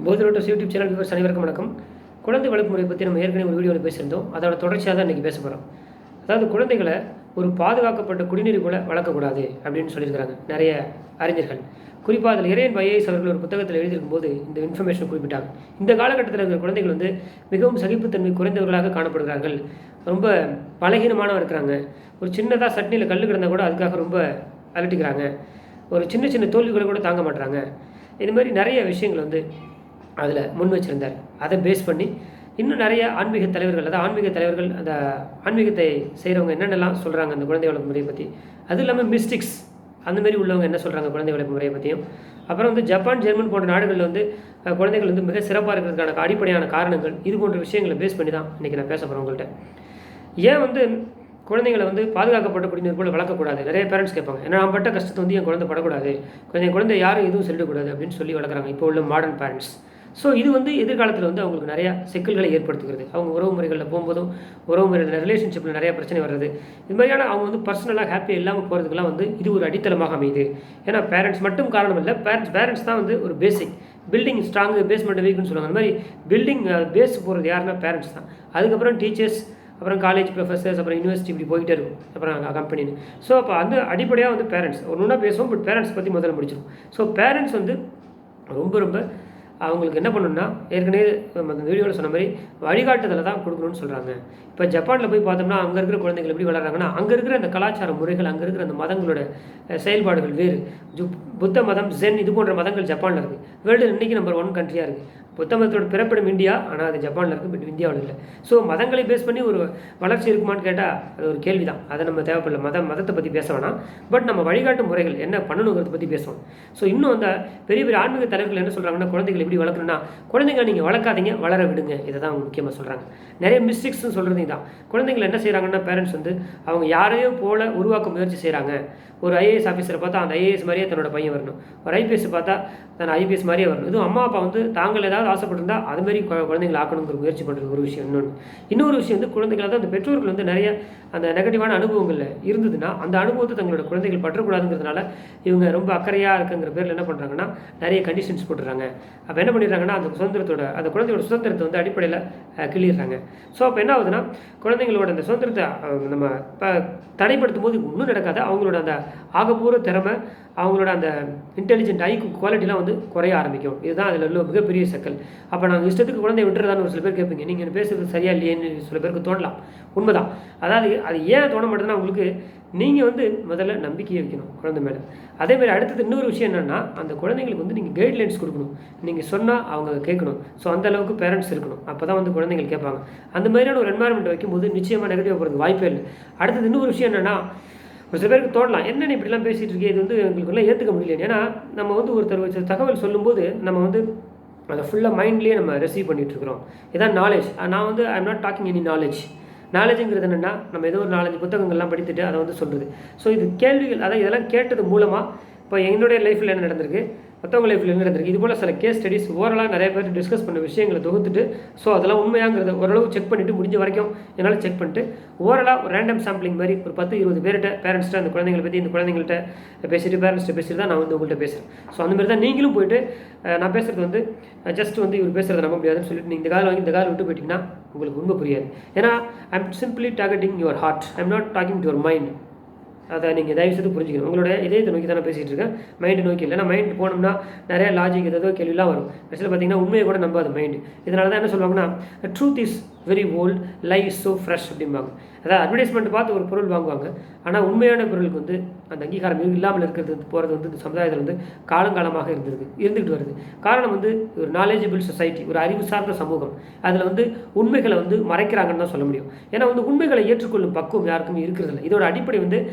போதிரோட்டஸ் YouTube channel viewers அனைவருக்கும் வணக்கம். குழந்தை வளர்ப்பு முறை பற்றி நம்ம ஏற்கனவே ஒரு வீடியோவில் பேசியிருந்தோம். அதோட தொடர்ச்சியாக தான் இன்றைக்கி பேச போகிறோம். அதாவது குழந்தைகளை ஒரு பாதுகாக்கப்பட்ட குடிநீர் போல வளர்க்கக்கூடாது அப்படின்னு சொல்லியிருக்கிறாங்க நிறைய அறிஞர்கள். குறிப்பாக அதில் இறையன் ஐஏஎஸ் அவர்கள் ஒரு புத்தகத்தில் எழுதியிருக்கும் போது இந்த இன்ஃபர்மேஷன் குறிப்பிட்டாங்க. இந்த காலகட்டத்தில் இருக்கிற குழந்தைகள் மிகவும் சகிப்புத்தன்மை குறைந்தவர்களாக காணப்படுகிறார்கள். ரொம்ப பலகீனமானவங்க இருக்கிறாங்க. ஒரு சின்னதாக சட்னியில் கல் கிடந்தால் கூட அதுக்காக ரொம்ப அலட்டிக்கிறாங்க. ஒரு சின்ன சின்ன தோல்விகளை கூட தாங்க மாட்டுறாங்க. இது மாதிரி நிறைய விஷயங்கள் அதில் முன் வச்சுருந்தார். அதை பேஸ் பண்ணி இன்னும் நிறைய ஆன்மீக தலைவர்கள், அதாவது ஆன்மீக தலைவர்கள் அந்த ஆன்மீகத்தை செய்கிறவங்க என்னென்னலாம் சொல்கிறாங்க அந்த குழந்தை வளர்ப்பு முறையை பற்றி, அது இல்லாமல் மிஸ்டிக்ஸ் அந்தமாரி உள்ளவங்க என்ன சொல்கிறாங்க குழந்தை வளர்ப்பு முறையை பற்றியும், அப்புறம் ஜப்பான், ஜெர்மன் போன்ற நாடுகளில் குழந்தைகள் மிக சிறப்பாக இருக்கிறதுக்கான அடிப்படையான காரணங்கள், இது போன்ற விஷயங்களை பேஸ் பண்ணி தான் இன்றைக்கி நான் பேச போகிறேன் உங்கள்கிட்ட. ஏன் குழந்தைங்களை பாதுகாக்கப்பட்ட குடிநீர் போல வளர்க்கக்கூடாது? நிறைய பேரண்ட்ஸ் கேட்பாங்க. ஏன்னா நான் பட்ட கஷ்டத்தை என் குழந்தை படக்கூடாது, என் குழந்தை யாரும் எதுவும் சொல்லிடக்கூடாது அப்படின்னு சொல்லி வளர்க்குறாங்க இப்போ உள்ள மாடர்ன் பேரண்ட்ஸ். ஸோ இது எதிர்காலத்தில் அவங்களுக்கு நிறையா சிக்கல்களை ஏற்படுத்துகிறது. அவங்க உறவு முறைகளில் போகும்போதும் உறவு முறையில் ரிலேஷன்ஷிப்பில் நிறைய பிரச்சனை வர்றது, இது மாதிரியான அவங்க பர்சனலாக ஹாப்பியாக இல்லாமல் போகிறதுக்கெல்லாம் இது ஒரு அடித்தளமாக அமையுது. ஏன்னா பேரண்ட்ஸ் மட்டும் காரணம் இல்லை, பேரண்ட்ஸ் தான் ஒரு பேசிக் பில்டிங் ஸ்ட்ராங்கு பேஸ்மெண்ட் வீக்குன்னு சொல்லுவாங்க. அந்த மாதிரி பில்டிங் பேஸ் போகிறது யாருன்னா பேரண்ட்ஸ் தான். அதுக்கப்புறம் டீச்சர்ஸ், அப்புறம் காலேஜ் ப்ரொஃபஸர்ஸ், அப்புறம் யூனிவர்சிட்டி, இப்படி போயிட்டே இருக்கும், அப்புறம் கம்பெனின்னு. ஸோ அப்போ அடிப்படையாக பேரண்ட்ஸ் ஒன்றுனா பேசுவோம், பட் பேரண்ட்ஸ் பற்றி முதல்ல முடிச்சிடும். ஸோ பேரண்ட்ஸ் ரொம்ப அவங்களுக்கு என்ன பண்ணணும்னா, ஏற்கனவே அந்த வீடியோவில் சொன்ன மாதிரி வழிகாட்டுதலை தான் கொடுக்கணும்னு சொல்கிறாங்க. இப்போ ஜப்பானில் போய் பார்த்தோம்னா அங்கே இருக்கிற குழந்தைகள் எப்படி வளர்கிறாங்கன்னா, அங்கே இருக்கிற அந்த கலாச்சார முறைகள், அங்கே இருக்கிற அந்த மதங்களோட செயல்பாடுகள் வேறு. புத்த மதம், ஜென், இது போன்ற மதங்கள் ஜப்பானில் இருக்குது. வேர்ல்டு இன்றைக்கி நம்பர் 1 கண்ட்ரியாக இருக்குது. புத்த மதத்தோட பிறப்பிடம் இந்தியா, ஆனால் அது ஜப்பானில் இருக்குது, பட் இந்தியாவில் இல்லை. ஸோ மதங்களை பேஸ் பண்ணி ஒரு வளர்ச்சி இருக்குமான்னு கேட்டால் அது ஒரு கேள்வி தான். அதை நம்ம தேவைப்படல, மதத்தை பற்றி பேச வேணாம். பட் நம்ம வழிகாட்டும் முறைகள் என்ன பண்ணணுங்கிறத பற்றி பேசுவோம். ஸோ இன்னும் அந்த பெரிய பெரிய ஆன்மீக தலைவர்கள் என்ன சொல்கிறாங்கன்னா, குழந்தைகள் எப்படி வளர்க்கணும்னா, குழந்தைங்க நீங்கள் வளர்க்காதீங்க, வளர விடுங்க. இதை தான் அவங்க முக்கியமாக சொல்கிறாங்க. நிறைய மிஸ்டேக்ஸ்னு சொல்கிறது தான். குழந்தைகள் என்ன செய்கிறாங்கன்னா, பேரண்ட்ஸ் அவங்க யாரையோ போல உருவாக்க முயற்சி செய்கிறாங்க. ஒரு ஐஏஎஸ் ஆஃபீஸரை பார்த்தா அந்த ஐஏஎஸ் மாதிரியே தன்னோட பையன் வரணும், ஒரு ஐபிஎஸ் பார்த்தா தன் ஐபிஎஸ் மாதிரியே வரணும். இதுவும் அம்மா அப்பா தாங்கள் ஏதாவது ஆசைப்பட்டிருந்தா அதுமாரி குழந்தைங்களை ஆக்கணுங்கிற முயற்சி பண்ணுறது ஒரு விஷயம். இன்னொரு விஷயம் குழந்தைகளை அந்த பெற்றோர்கள் நிறைய அந்த நெகட்டிவான அனுபவங்கள் இருந்ததுன்னா அந்த அனுபவத்தை தங்களோட குழந்தைகள் பற்றக்கூடாதுங்கிறதுனால இவங்க ரொம்ப அக்கறையாக இருக்குங்கிற பேரில் என்ன பண்ணுறாங்கன்னா, நிறைய கண்டிஷன்ஸ் போட்டுறாங்க. அப்போ என்ன பண்ணிடுறாங்கன்னா, அந்த குழந்தையோட சுதந்திரத்தை அடிப்படையில் கிளிடுறாங்க. ஸோ அப்போ என்ன ஆகுதுன்னா, குழந்தைங்களோட அந்த சுதந்திரத்தை நம்ம தடைப்படுத்தும் போது இன்னும் நடக்காது. அவங்களோட அந்த ஆகப்பூர்வ திறமை, அவங்களோட அந்த இன்டெலிஜென்ட் ஐக்கு குவாலிட்டிலாம் குறைய ஆரம்பிக்கும். இதுதான் அதில் உள்ள மிகப்பெரிய சிக்கல். அப்போ நாங்கள் இஷ்டத்துக்கு குழந்தை விட்டுறதான்னு ஒரு சில பேர் கேட்பீங்க. நீங்கள் பேசுகிறது சரியா இல்லையேன்னு சில பேருக்கு தோணலாம். உண்மைதான். அதாவது அது ஏன் தோண மாட்டேதுன்னா, உங்களுக்கு நீங்கள் முதல்ல நம்பிக்கையை வைக்கணும் குழந்தை மேலே. அதேமாதிரி அடுத்தது இன்னொரு விஷயம் என்னென்னா, அந்த குழந்தைங்களுக்கு நீங்கள் கைட்லைன்ஸ் கொடுக்கணும். நீங்கள் சொன்னால் அவங்க கேட்கணும். ஸோ அந்தளவுக்கு பேரண்ட்ஸ் இருக்கணும். அப்போ தான் குழந்தைகள் கேட்பாங்க. அந்த மாதிரியான ஒரு என்வாயர்மெண்ட் வைக்கும்போது நிச்சயமாக நெகட்டிவாக போகிறது வாய்ப்பே இல்லை. அடுத்தது இன்னொரு விஷயம் என்னென்னா, ஒரு சில பேருக்கு தோணலாம், என்ன இப்படிலாம் பேசிகிட்டு இருக்கே, இது எங்களுக்குலாம் ஏற்றுக்க முடியல. ஏன்னா நம்ம ஒருத்தர் தகவல் சொல்லும்போது நம்ம அதை ஃபுல்லாக மைண்ட்லேயே நம்ம ரிசீவ் பண்ணிகிட்ருக்குறோம். இதான் நாலேஜ். நான் I am not talking any நாலேஜுங்கிறது என்னென்னா, நம்ம ஏதோ ஒரு 4-5 புத்தகங்கள்லாம் படித்துட்டு அதை சொல்கிறது. ஸோ இது கேள்விகள், அதாவது இதெல்லாம் கேட்டது மூலமாக இப்போ என்னுடைய லைஃப்பில் என்ன நடந்திருக்கு, மற்றவங்க லைஃப்பில் என்ன நடந்திருக்கு, இது போல் சில கேஸ் ஸ்டடிஸ் ஓரலாக நிறைய பேர் டிஸ்கஸ் பண்ண விஷயங்களை தொகுத்துட்டு, ஸோ அதெல்லாம் உண்மையாங்கிறத ஓரளவு செக் பண்ணிவிட்டு, முடிஞ்ச வரைக்கும் என்னால் செக் பண்ணிட்டு ஓரலாக ஒரு ரேண்டம் சாம்பிளிங் மாதிரி ஒரு 10-20 பேர்கிட்ட பேரண்ட்ஸ்ட்டு அந்த குழந்தைங்களை பற்றி இந்த குழந்தைங்கள்ட்ட பேசிட்டு பேரண்ட்ஸ்ட்டு பேசிட்டு தான் நான் உங்கள்கிட்ட பேசுகிறேன். ஸோ அந்தமாதிரி தான் நீங்களும் போய்ட்டு நான் பேசுகிறது ஜஸ்ட் இவர் பேசுகிறத நம்ப முடியாதுன்னு சொல்லிட்டு நீங்கள் இந்த காலம் வாங்கி இந்த காலம் விட்டு போயிட்டீங்கன்னா உங்களுக்கு உண்மை புரியாது. ஏன்னா I am simply targeting your heart, I am not talking to your mind. அதை நீங்கள் தயவுசெய்து புரிஞ்சுக்கணும். உங்களோட இதயத்தை நோக்கி தானே பேசிகிட்டு இருக்கேன், மைண்டு நோக்கி இல்லை. ஏன்னா மைண்டு போனோம்னா நிறைய லாஜிக் ஏதோ கேள்விலாம் வரும். ஆக்சுவலாக பார்த்தீங்கன்னா உண்மையை கூட நம்பாது மைண்டு. இதனால தான் என்ன சொல்லுவாங்கன்னா, truth is very old, life is so fresh அப்படிம்பாங்க. அதாவது அட்வர்டைஸ்மெண்ட் பார்த்து ஒரு பொருள் வாங்குவாங்க, ஆனால் உண்மையான பொருளுக்கு அந்த அங்கீகாரம் இல்லாமல் இருக்கிறது போகிறது இந்த சமுதாயத்தில் காலங்காலமாக இருந்துகிட்டு வருது. காரணம் ஒரு நாலேஜபிள் சொசைட்டி, ஒரு அறிவு சார்ந்த சமூகம். அதில் உண்மைகளை மறைக்கிறாங்கன்னு தான் சொல்ல முடியும். ஏன்னா உண்மைகளை ஏற்றுக்கொள்ளும் பக்குவம் யாருக்குமே இருக்கிறதில்ல. இதோட அடிப்படை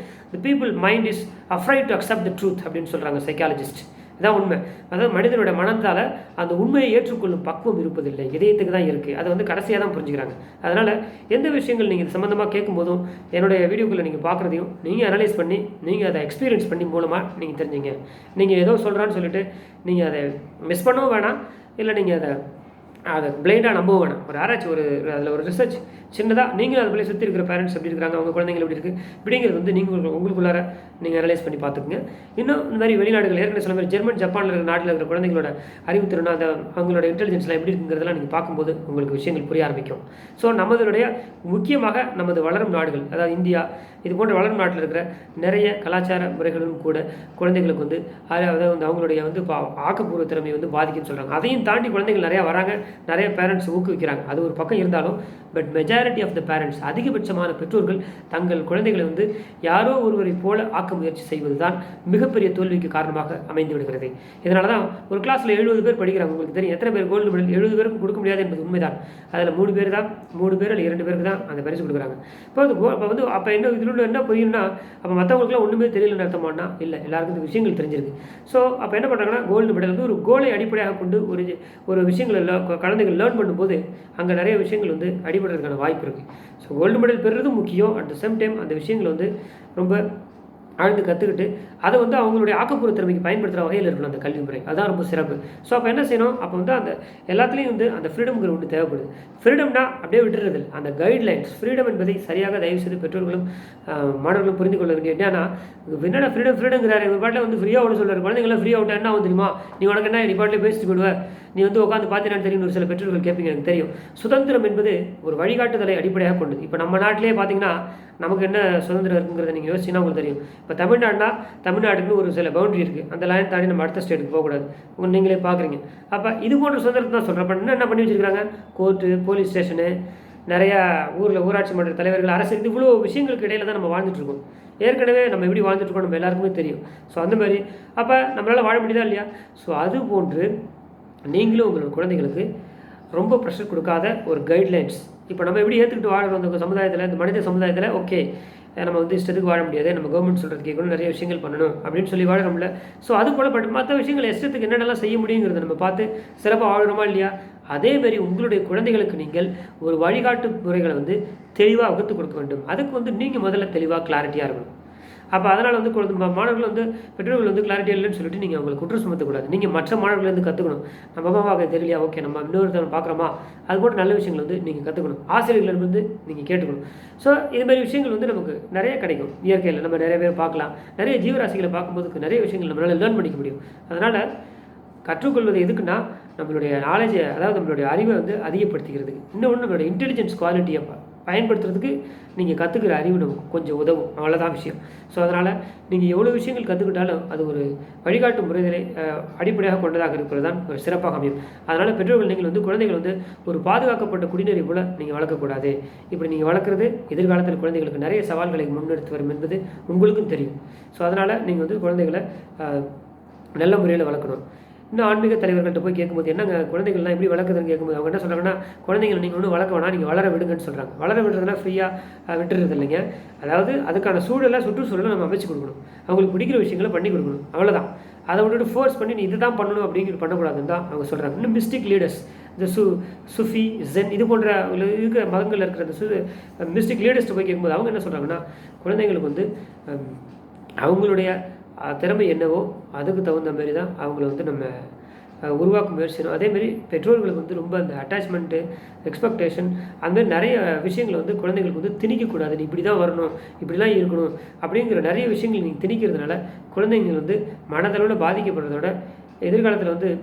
the people mind is afraid to accept the truth அப்படின்னு சொல்கிறாங்க சைக்காலஜிஸ்ட். இதான் உண்மை. அதாவது மனிதனோட மனத்தால் அந்த உண்மையை ஏற்றுக்கொள்ளும் பக்குவம் இருப்பதில்லை, இதயத்துக்கு தான் இருக்குது. அதை கடைசியாக தான் புரிஞ்சுக்கிறாங்க. அதனால் எந்த விஷயங்கள் நீங்கள் இது சம்மந்தமாக கேட்கும்போதும் என்னுடைய வீடியோக்களை நீங்கள் பார்க்குறதையும் நீங்கள் அனலைஸ் பண்ணி நீங்கள் அதை எக்ஸ்பீரியன்ஸ் பண்ணி மூலமாக நீங்கள் தெரிஞ்சுங்க. நீங்கள் ஏதோ சொல்கிறான்னு சொல்லிட்டு நீங்கள் அதை மிஸ் பண்ணவும் வேணாம், இல்லை நீங்கள் அதை அதை பிளைண்டாக நம்ப வேணாம். ஒரு ஆராய்ச்சி, அதில் ஒரு ரிசர்ச் சின்னதாக நீங்களும் அது போல சுற்றி இருக்கிற பேரண்ட்ஸ் எப்படி இருக்கிறாங்க, அவங்க குழந்தைங்கள் எப்படி இருக்குது இப்படிங்கிறது நீங்கள் உங்களுக்குள்ளார நீங்கள் அனலைஸ் பண்ணி பார்த்துக்குங்க. இன்னும் இந்த மாதிரி வெளிநாடுகள் ஏற்கனவே சில மாதிரி ஜெர்மன், ஜப்பானில் இருக்கிற நாட்டில் இருக்கிற குழந்தைங்களோட அறிவுத்திறன், அவங்களோட இன்டெலிஜென்ஸ்லாம் எப்படி இருக்குங்கிறதெல்லாம் நீங்கள் பார்க்கும்போது உங்களுக்கு விஷயங்கள் புரிய ஆரம்பிக்கும். ஸோ நம்மளுடைய முக்கியமாக நமது வளரும் நாடுகள், அதாவது இந்தியா இது போன்ற வளரும் நாட்டில் இருக்கிற நிறைய கலாச்சார முறைகளும் கூட குழந்தைகளுக்கு அதாவது அவங்களுடைய ஆக்கப்பூர்வ திறமையை பாதிக்குன்னு சொல்கிறாங்க. அதையும் தாண்டி குழந்தைகள் நிறையா வராங்க, நிறைய பேரண்ட்ஸ் ஊக்குவிக்கிறாங்க. அது ஒரு பக்கம் இருந்தாலும் but majority of the parents, அதிகபட்சமான பெற்றோர்கள் தங்கள் குழந்தைகளை யாரோ ஒருவரை போல ஆக்க முயற்சி செய்வது தான் மிகப்பெரிய தோல்விக்கு காரணமாக அமைந்து விடுகிறது. இதனால தான் ஒரு கிளாஸில் 70 பேர் படிக்கிறாங்க. உங்களுக்கு தெரியும் எத்தனை பேர் கோல்டு மெடல்? 70 பேருக்கும் கொடுக்க முடியாது என்பது உண்மைதான். அதில் 3 பேர் அல்ல 2 பேருக்கு தான் அந்த பரிசு கொடுக்குறாங்க. அப்போ என்ன இதில் என்ன புரியும்னா, அப்போ மற்றவங்களுக்குலாம் ஒன்றுமே தெரியலன்னு அர்த்தமானா இல்லை, எல்லாருக்கும் இந்த விஷயங்கள் தெரிஞ்சிருக்கு. ஸோ அப்போ என்ன பண்ணுறாங்கன்னா, கோல்டு மெடல் ஒரு கோலை அடிப்படையாக கொண்டு ஒரு விஷயங்கள் குழந்தைகள் லேர்ன் பண்ணும்போது அங்கே நிறைய விஷயங்கள் அடிபடுறதுக்கான வாய்ப்பு இருக்குது. ஸோ கோல்டு மெடல் பெறுறதும் முக்கியம். அட் த சேம் டைம் அந்த விஷயங்கள் ரொம்ப ஆழ்ந்து கற்றுக்கிட்டு அதை அவங்களுடைய ஆக்கப்பூர்வ திறமைக்கு பயன்படுத்துகிற வகையில் இருக்கணும் அந்த கல்வி முறை. அதுதான் ரொம்ப சிறப்பு. ஸோ அப்போ என்ன செய்யணும், அப்போ அந்த எல்லாத்துலேயும் அந்த ஃப்ரீடம்ங்கிற ஒன்று தேவைப்படுது. ஃப்ரீடம்னா அப்படியே விட்டுறது, அந்த கைட்லைன்ஸ், ஃப்ரீடம் என்பதை சரியாக தயவு செய்து பெற்றோர்களும் மாணவர்களும் புரிந்து கொள்ள வேண்டிய. என்னன்னா என்னென்ன ஃப்ரீடம்ங்கிறாரு, ஒரு பாட்டில் ஃப்ரீயாக ஒன்று சொல்கிறார், குழந்தைங்களாம் ஃப்ரீயாக விட்டா என்ன தெரியுமா, நீ உனக்கு என்ன நீ பாட்டில் பேசிட்டு போடுவேன், நீ உட்காந்து பார்த்தீங்கன்னு தெரியும். ஒரு சில பெற்றோர்கள் கேட்பீங்க, எனக்கு தெரியும். சுதந்திரம் என்பது ஒரு வழிகாட்டுதலை அடிப்படையாக கொண்டது. இப்போ நம்ம நாட்டிலே பார்த்தீங்கன்னா நமக்கு என்ன சுதந்திரம் இருக்குங்கிறத நீங்கள் யோசிச்சிங்கன்னா உங்களுக்கு தெரியும். இப்போ தமிழ்நாட்டுக்கு ஒரு சில பவுண்டரி இருக்குது, அந்த லைன் தாண்டி நம்ம அடுத்த ஸ்டேட்டுக்கு போகக்கூடாது. நீங்களே பார்க்குறீங்க. அப்போ இது போன்ற சுதந்திரத்தை தான் சொல்கிறேன். அப்போ என்ன பண்ணி வச்சுருக்காங்க, கோர்ட்டு, போலீஸ் ஸ்டேஷனு, நிறையா ஊராட்சி மன்ற தலைவர்கள், அரசு, இது இவ்வளோ விஷயங்களுக்கு இடையில தான் நம்ம வாழ்ந்துட்டுருக்கோம். ஏற்கனவே நம்ம எப்படி வாழ்ந்துட்டுருக்கோம் நம்ம எல்லாருக்குமே தெரியும். ஸோ அந்த மாதிரி அப்போ நம்மளால் வாழ முடியுதா இல்லையா? ஸோ அது போன்று நீங்களும் உங்களோட குழந்தைகளுக்கு ரொம்ப ப்ரெஷர் கொடுக்காத ஒரு கைட்லைன்ஸ். இப்போ நம்ம எப்படி ஏற்றுக்கிட்டு வாழணும் அந்த சமுதாயத்தில், இந்த மனித சமுதாயத்தில், ஓகே நம்ம இஷ்டத்துக்கு வாழ முடியாது, நம்ம கவர்மெண்ட் சொல்கிறது கேட்கணும், நிறைய விஷயங்கள் பண்ணணும் அப்படின்னு சொல்லி வாழணும்ல. ஸோ அது போல் மற்ற விஷயங்கள் இஷ்டத்துக்கு என்னென்னலாம் செய்ய முடியுங்கிறத நம்ம பார்த்து சிறப்பாக வாழணுமா இல்லையா? அதேமாரி உங்களுடைய குழந்தைகளுக்கு நீங்கள் ஒரு வழிகாட்டு முறைகளை தெளிவாக வகுத்து கொடுக்க வேண்டும். அதுக்கு நீங்கள் முதல்ல தெளிவாக கிளாரிட்டியாக இருக்கணும். அப்போ அதனால் மாணவர்கள் பெற்றோர்கள் கிளாரிட்டி இல்லைன்னு சொல்லிட்டு நீங்கள் அவங்களுக்கு குற்றம் சுமத்தக்கூடாது. நீங்கள் மற்ற மாணவர்கள் கற்றுக்கணும். நம்ம அம்மாவாக தெரியலையா, ஓகே நம்ம இன்னொருத்தவங்க பார்க்குறோமா, அது போட்டு நல்ல விஷயங்கள் நீங்கள் கற்றுக்கணும். ஆசிரியர்கள் நீங்கள் கேட்டுக்கணும். ஸோ இதுமாதிரி விஷயங்கள் நமக்கு நிறைய கிடைக்கும். இயற்கையில் நம்ம நிறைய பேர் பார்க்கலாம், நிறைய ஜீவராசிகளை பார்க்கும்போது நிறைய விஷயங்கள் நம்மளால் லேர்ன் பண்ணிக்க முடியும். அதனால் கற்றுக்கொள்வது எதுக்குன்னா நம்மளுடைய நாலேஜை, அதாவது நம்மளுடைய அறிவை அதிகப்படுத்திக்கிறதுக்கு. இன்னொன்று நம்மளுடைய இன்டெலிஜென்ஸ் குவாலிட்டியை பயன்படுத்துறதுக்கு நீங்கள் கற்றுக்கிற அறிவு நமக்கு கொஞ்சம் உதவும். அவ்வளோதான் விஷயம். ஸோ அதனால் நீங்கள் எவ்வளோ விஷயங்கள் கற்றுக்கிட்டாலும் அது ஒரு வழிகாட்டு முறைகளை அடிப்படையாக கொண்டதாக இருப்பது தான் ஒரு சிறப்பாக அமையும். அதனால் பெற்றோர்கள் நீங்கள் குழந்தைகள் ஒரு பாதுகாக்கப்பட்ட குடிநீரை போல் நீங்கள் வளர்க்கக்கூடாது. இப்படி நீங்கள் வளர்க்குறது எதிர்காலத்தில் குழந்தைகளுக்கு நிறைய சவால்களை முன்னெடுத்து வரும் என்பது உங்களுக்கும் தெரியும். ஸோ அதனால் நீங்கள் குழந்தைகளை நல்ல முறையில் வளர்க்கணும். இன்னும் ஆன்மீக தலைவர்கள்ட்ட போய் கேட்கும்போது என்னங்க குழந்தைகள்லாம் எப்படி வளர்க்குதுன்னு கேட்கும்போது அவங்க என்ன சொல்கிறாங்கன்னா, குழந்தைங்களை நீங்கள் ஒன்றும் வளர்க்க வேணாம், நீங்கள் வளர விடுங்கன்னு சொல்கிறாங்க. வளர விடுறதுனா ஃப்ரீயாக விட்டுறது இல்லைங்க. அதாவது அதுக்கான சுற்றுச்சூழலை நம்ம அமைச்சு கொடுக்கணும். அவங்களுக்கு பிடிக்கிற விஷயங்களை பண்ணி கொடுக்கணும், அவ்வளோதான். அதை விட்டுட்டு ஃபோர்ஸ் பண்ணி நீ இதுதான் பண்ணணும் அப்படிங்கிறது பண்ணக்கூடாதுன்னு தான் அவங்க சொல்கிறாங்க. இன்னும் மிஸ்டிக் லீடர்ஸ், இந்த சுஃபி, ஜென், இது போன்ற இருக்கிற மதங்களில் இருக்கிற அந்த மிஸ்டிக் லீடர்ஸ்ட்டு போய் கேட்கும்போது அவங்க என்ன சொல்கிறாங்கன்னா, குழந்தைங்களுக்கு அவங்களுடைய திறமை என்னவோ அதுக்கு தகுந்த மாதிரி தான் அவங்கள நம்ம உருவாக்க முயற்சி செய்யணும். அதேமாரி பெற்றோர்களுக்கு ரொம்ப அந்த அட்டாச்மெண்ட்டு, எக்ஸ்பெக்டேஷன், அந்தமாதிரி நிறைய விஷயங்களை குழந்தைங்களுக்கு திணிக்கக்கூடாது. நீ இப்படி தான் வரணும், இப்படிலாம் இருக்கணும் அப்படிங்கிற நிறைய விஷயங்கள் நீங்கள் திணிக்கிறதுனால குழந்தைங்கள் மனதளவில் பாதிக்கப்படுறதோட எதிர்காலத்தில்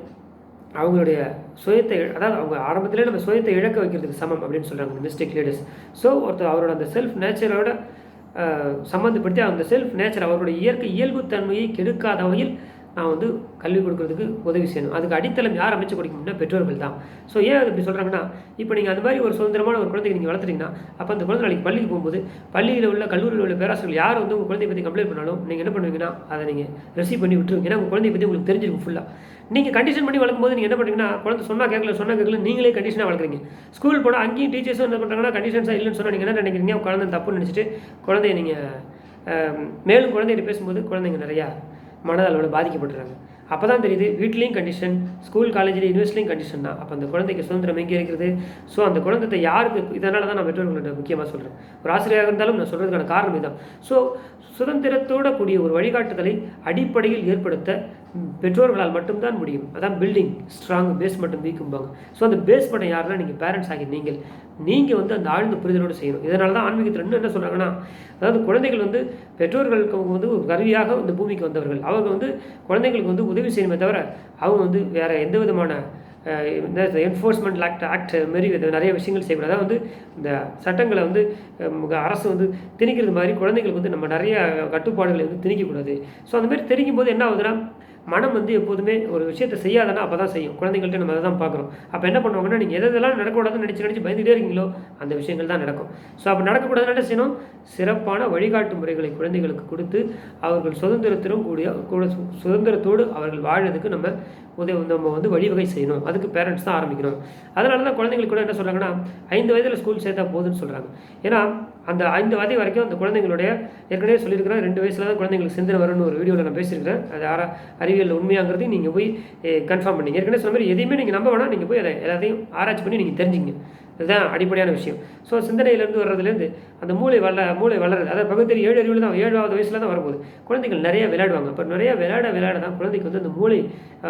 அவங்களுடைய சுயத்தை, அதாவது அவங்க ஆரம்பத்திலே நம்ம சுயத்தை இழக்க வைக்கிறதுக்கு சமம் அப்படின்னு சொல்கிறாங்க மிஸ்டேக் லீடர்ஸ். ஸோ அவரோட அந்த செல்ஃப் நேச்சரோட சம்மந்தப்படுத்தி அந்த செல்ஃப் நேச்சர், அவருடைய இயல்புத்தன்மையை கெடுக்காத வகையில் நான் கல்வி கொடுக்குறதுக்கு உதவி செய்யணும். அதுக்கு அடித்தளம் யார் அமைச்சு கொடுக்கணும்னா பெற்றோர்கள் தான். ஸோ ஏன் அது இப்படி சொல்கிறாங்கன்னா, இப்போ நீங்கள் அந்த மாதிரி ஒரு சுதந்திரமான ஒரு குழந்தைக்கு நீங்கள் வளர்த்துறீங்கன்னா, அப்போ அந்த குழந்தை நாளைக்கு பள்ளிக்கு போகும்போது பள்ளியில் உள்ள கல்லூரியில் உள்ள பேராசிரியர்கள் யார் உங்கள் குழந்தைய பற்றி கம்ப்ளைண்ட் பண்ணாலும் நீங்கள் என்ன பண்ணுவீங்கன்னா அதை நீங்கள் ரிசீவ் பண்ணி விட்டுருவீங்க. ஏன்னா உங்கள் குழந்தைய பற்றி உங்களுக்கு தெரிஞ்சிருக்கும் ஃபுல்லாக. நீங்கள் கண்டிஷன் பண்ணி வளர்க்கும்போது நீங்கள் என்ன பண்ணுறீங்கன்னா, குழந்தை சொன்னால் கேட்கல நீங்களே கண்டிஷனாக வளர்க்குறீங்க. ஸ்கூல் போனால் அங்கேயும் டீச்சர்ஸும் என்ன பண்ணுறாங்கன்னா, கண்டிஷன்ஸாக இல்லைன்னு சொன்னால் நீங்கள் என்ன நினைக்கிறீங்க, குழந்தை தப்புன்னு நினச்சிட்டு குழந்தைய நீங்கள் மேலும் குழந்தைகிட்ட பேசும்போது குழந்தைங்க நிறையா மனதளவில் பாதிக்கப்பட்டுறாங்க. அப்போ தான் தெரியுது வீட்லேயும் கண்டிஷன், ஸ்கூல் காலேஜில் யூனிவர்சிட்டிலையும் கண்டிஷன் தான். அப்போ அந்த குழந்தைக்கு சுதந்திரம் எங்கே இருக்கிறது? ஸோ அந்த குழந்தை யாருக்கு? இதனால தான் நான் பெற்றோர்கள்ட்ட முக்கியமாக சொல்கிறேன். ஒரு ஆசிரியராக இருந்தாலும் நான் சொல்கிறதுக்கான காரணம் இதுதான். ஸோ சுதந்திரத்தோட கூடிய ஒரு வழிகாட்டுதலை அடிப்படையில் ஏற்படுத்த பெற்றோர்களால் மட்டும்தான் முடியும். அதான் பில்டிங் ஸ்ட்ராங் பேஸ் மட்டும் வீக்கும்பாங்க. ஸோ அந்த பேஸ் பண்ண யாருன்னா நீங்கள் பேரண்ட்ஸ் ஆகி நீங்கள் வந்து அந்த ஆழ்ந்த புரிதலோடு செய்யணும். இதனால தான் ஆன்மீகத்தில் இன்னும் என்ன சொல்கிறாங்கன்னா, அதாவது குழந்தைகள் வந்து பெற்றோர்களுக்கு வந்து ஒரு கருவியாக இந்த பூமிக்கு வந்தவர்கள். அவங்க வந்து குழந்தைங்களுக்கு வந்து உதவி செய்யணுமே தவிர அவங்க வந்து வேறு எந்த விதமான இந்த என்ஃபோர்ஸ்மெண்ட் ஆக்ட் மாரி நிறைய விஷயங்கள் செய்யக்கூடாது. அதாவது வந்து இந்த சட்டங்களை வந்து அரசு வந்து திணிக்கிறது மாதிரி குழந்தைங்களுக்கு வந்து நம்ம நிறைய கட்டுப்பாடுகளை வந்து திணிக்கக்கூடாது. ஸோ அந்தமாரி திணிக்கும் போது என்ன ஆகுதுன்னா, மனம் வந்து எப்போதுமே ஒரு விஷயத்தை செய்யாதனா அப்போ தான் செய்யும். குழந்தைங்கள்ட்ட நம்ம அதை தான் பார்க்குறோம். அப்போ என்ன பண்ணுவாங்கன்னா, நீங்கள் எதெல்லாம் நடக்கக்கூடாதுன்னு நினச்சி பயந்துகிட்டே இருக்கீங்களோ அந்த விஷயங்கள் தான் நடக்கும். ஸோ அப்போ நடக்கக்கூடாதுன்னு என்ன செய்யணும்? சிறப்பான வழிகாட்டு முறைகளை குழந்தைகளுக்கு கொடுத்து அவர்கள் சுதந்திரத்தோடு அவர்கள் வாழறதுக்கு நம்ம வந்து வழிவகை செய்யணும். அதுக்கு பேரண்ட்ஸ் தான் ஆரம்பிக்கணும். அதனால தான் குழந்தைங்களுக்கு கூட என்ன சொல்கிறாங்கன்னா, 5 வயதில் ஸ்கூல் சேர்த்தா போதுன்னு சொல்கிறாங்க. ஏன்னா அந்த 5 வயது வரைக்கும் அந்த குழந்தைங்களுடைய ஏற்கனவே சொல்லியிருக்கிறேன், 2 வயசில் தான் குழந்தைங்களுக்கு சிந்தனை வரும்னு ஒரு வீடியோவில் நான் பேசியிருக்கிறேன். அது அறிவியல் உண்மையாங்கிறது நீங்கள் போய் கன்ஃபார்ம் பண்ணிங்க. ஏற்கனவே சொன்ன மாதிரி எதையுமே நீங்கள் நம்ப வேணாம், நீங்கள் போய் அதை எல்லாத்தையும் ஆராய்ச்சி பண்ணி நீங்கள் தெரிஞ்சுங்க. இதுதான் அடிப்படையான விஷயம். ஸோ சிந்தனையிலேருந்து வர்றதுலேருந்து அந்த மூளை வளருது. அதாவது பகுத்தறி 7 அறிவில் தான் 7வது வயசில் தான் வரப்போகுது. குழந்தைகள் நிறைய விளையாடுவாங்க. அப்போ நிறைய விளையாட தான் குழந்தைக்கு வந்து அந்த மூளை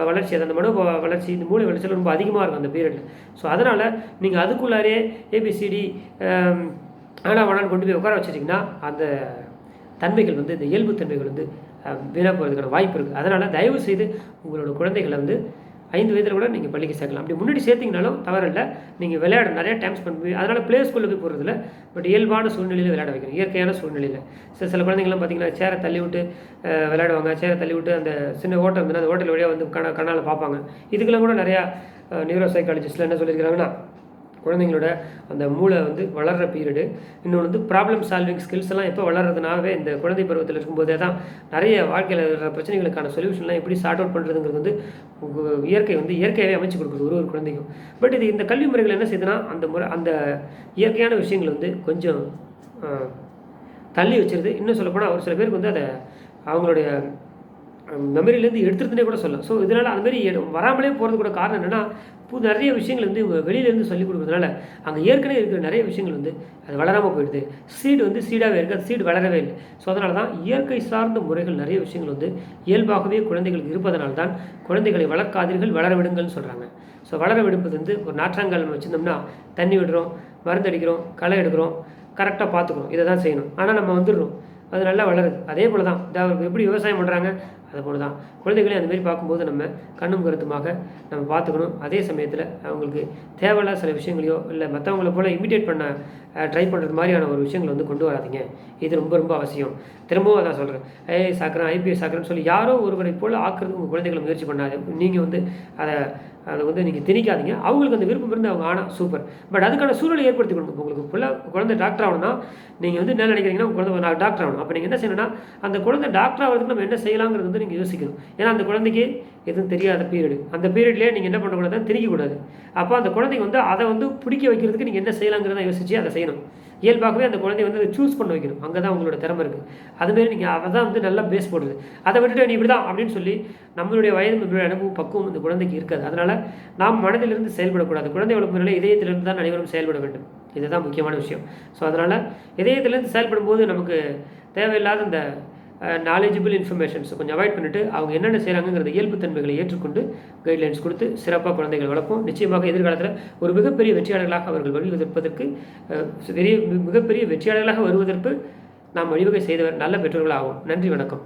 வளர்ச்சி, அந்த மனோ வளர்ச்சி, இந்த மூளை வளர்ச்சியில் ரொம்ப அதிகமாக இருக்கும் அந்த பீரியடில். ஸோ அதனால் நீங்கள் அதுக்குள்ளாரே ஏபிசிடி வேணான்னு கொண்டு போய் உட்கார வச்சுட்டிங்கன்னா அந்த தன்மைகள் வந்து இந்த இயல்பு தன்மைகள் வந்து வீணாக போகிறதுக்கான வாய்ப்பு இருக்குது. அதனால் தயவு செய்து உங்களோட குழந்தைகளை வந்து 5 வயதில் கூட நீங்கள் பள்ளிக்கு சேர்க்கலாம். அப்படி முன்னாடி சேர்த்திங்கனாலும் தவறில்லை. நீங்கள் விளையாட நிறைய டைம் ஸ்பெண்ட் பண்ணி அதனால் ப்ளே ஸ்கூலில் போய் போகிறதில்ல. பட் இயல்பான சூழ்நிலையில் விளையாட வைக்கணும், இயற்கையான சூழ்நிலையில். சில குழந்தைங்கள்லாம் பார்த்திங்கன்னா சேரை தள்ளி விட்டு விளையாடுவாங்க. சேரை தள்ளி விட்டு அந்த சின்ன ஓட்டம் இருந்ததுன்னா அந்த ஓட்டல் வழியாக வந்து கண்ணால் பார்ப்பாங்க. இதுக்கெல்லாம் கூட நிறையா நியூரோ சைக்காலஜிஸ்ட்டில் என்ன சொல்லியிருக்கிறாங்கன்னா, குழந்தைங்களோட அந்த மூளை வந்து வளர்கிற பீரியடு. இன்னொன்று வந்து ப்ராப்ளம் சால்விங் ஸ்கில்ஸ் எல்லாம் எப்போ வளர்றதுனாவே இந்த குழந்தை பருவத்தில் இருக்கும்போதே தான் நிறைய வாழ்க்கையில் இருக்கிற பிரச்சனைகளுக்கான சொல்யூஷன்லாம் எப்படி சார்ட் அவுட் பண்ணுறதுங்கிறது வந்து இயற்கையாகவே அமைச்சு கொடுக்குறது ஒரு குழந்தைக்கும். பட் இந்த கல்வி முறைகள் என்ன செய்யுதுன்னா, அந்த இயற்கையான விஷயங்கள் வந்து கொஞ்சம் தள்ளி வச்சிருது. இன்னும் சொல்லப்போனால் ஒரு சில பேருக்கு வந்து அதை அவங்களுடைய மெமரியிலேருந்து எடுத்துருதுனே கூட சொல்லலாம். ஸோ இதனால் அதுமாரி வராமலே போகிறது கூட காரணம் என்னென்னா, நிறைய விஷயங்கள் வந்து வெளியிலேருந்து சொல்லிக் கொடுக்குறதுனால அங்கே ஏற்கனவே இருக்கிற நிறைய விஷயங்கள் வந்து அது வளராமல் போயிடுது. சீடு வந்து சீடாகவே இருக்குது, அது சீடு வளரவே இல்லை. ஸோ அதனால தான் இயற்கை சார்ந்த முறைகள் நிறைய விஷயங்கள் வந்து இயல்பாகவே குழந்தைகளுக்கு இருப்பதனால தான் குழந்தைகளை வளர்க்காதீர்கள், வளர விடுங்கள்னு சொல்கிறாங்க. ஸோ வளர விடுப்பது வந்து ஒரு நாற்றாங்கால் நம்ம வச்சுருந்தோம்னா தண்ணி விடுறோம், மருந்து அடிக்கிறோம், களை எடுக்கிறோம், கரெக்டாக பார்த்துக்கணும், இதை தான் செய்யணும். ஆனால் நம்ம வந்துடுறோம், அது நல்லா வளருது. அதே போல் தான் எப்படி விவசாயம் பண்ணுறாங்க அதை போல தான் குழந்தைகளையும் அந்தமாரி பார்க்கும்போது நம்ம கண்ணும் கருத்துமாக நம்ம பார்த்துக்கணும். அதே சமயத்தில் அவங்களுக்கு தேவையில்லாத சில விஷயங்களையோ இல்லை மற்றவங்கள போல் இமிட்டேட் பண்ண ட்ரை பண்ணுறது மாதிரியான ஒரு விஷயங்களை வந்து கொண்டு வராதிங்க. இது ரொம்ப ரொம்ப அவசியம். திரும்பவும் அதான் சொல்கிறேன், ஐஏஎஸ் ஆக்குறேன், ஐபிஎஸ் ஆக்குறேன்னு சொல்லி யாரோ ஒருவரை போல் ஆக்குறதுக்கு உங்கள் குழந்தைகளை முயற்சி பண்ணாது. நீங்கள் வந்து அதை வந்து நீங்கள் திணிக்காதீங்க. அவங்களுக்கு அந்த விருப்பம் இருந்து அவங்க ஆனால் சூப்பர். பட் அதுக்கான சூழலை ஏற்படுத்தி கொடுங்க. உங்களுக்கு குழந்தை டாக்டர் ஆகணும்னா நீங்கள் வந்து என்ன நினைக்கிறீங்கன்னா உங்கள் குழந்தை டாக்டர் ஆகணும். அப்போ நீங்கள் என்ன செய்யணும்னா, அந்த குழந்தை டாக்டர் ஆகிறதுக்கு நம்ம என்ன செய்யலாங்கிறது வந்து நீங்கள் யோசிக்கணும். ஏன்னா அந்த குழந்தைக்கு எதுவும் தெரியாத பீரியடு. அந்த பீரியட்லேயே நீங்கள் என்ன பண்ணக்கூடாது, திணிக்கக்கூடாது. அப்போ அந்த குழந்தைக்கு வந்து அதை வந்து பிடிக்க வைக்கிறதுக்கு நீங்கள் என்ன செய்யலாங்கிறத யோசிச்சு அதை செய்யணும். இயல்பாகவே அந்த குழந்தைய வந்து அதை சூஸ் பண்ண வைக்கணும். அங்கே தான் உங்களோட திறமை இருக்குது. அதுமாரி நீங்கள் அதை தான் வந்து நல்லா பேஸ் போடுறது. அதை விட்டுட்டு நீ இப்படி தான் அப்படின்னு சொல்லி நம்மளுடைய வயது அனுபவம் பக்குவம் இந்த குழந்தைக்கு இருக்காது. அதனால் நாம் மனதிலிருந்து செயல்படக்கூடாது. குழந்தை வளர்ப்பு நிலை இதயத்திலிருந்து தான் அனைவரும் செயல்பட வேண்டும். இதுதான் முக்கியமான விஷயம். ஸோ அதனால் இதயத்திலேருந்து செயல்படும் போது நமக்கு தேவையில்லாத இந்த நாலேஜபிள் இன்ஃபர்மேஷன்ஸ் கொஞ்சம் அவாய்ட் பண்ணிவிட்டு அவங்க என்னென்ன செய்கிறாங்கிறத இயல்புத்தன்மைகளை ஏற்றுக்கொண்டு கைட்லைன்ஸ் கொடுத்து சிறப்பாக குழந்தைகள் வளர்ப்போம். நிச்சயமாக எதிர்காலத்தில் ஒரு மிகப்பெரிய வெற்றியாளர்களாக அவர்கள் வழிவகுப்பதற்கு மிகப்பெரிய வெற்றியாளர்களாக வருவதற்கு நாம் வழிவகை செய்தவர் நல்ல பெற்றோர்கள் ஆகும். நன்றி, வணக்கம்.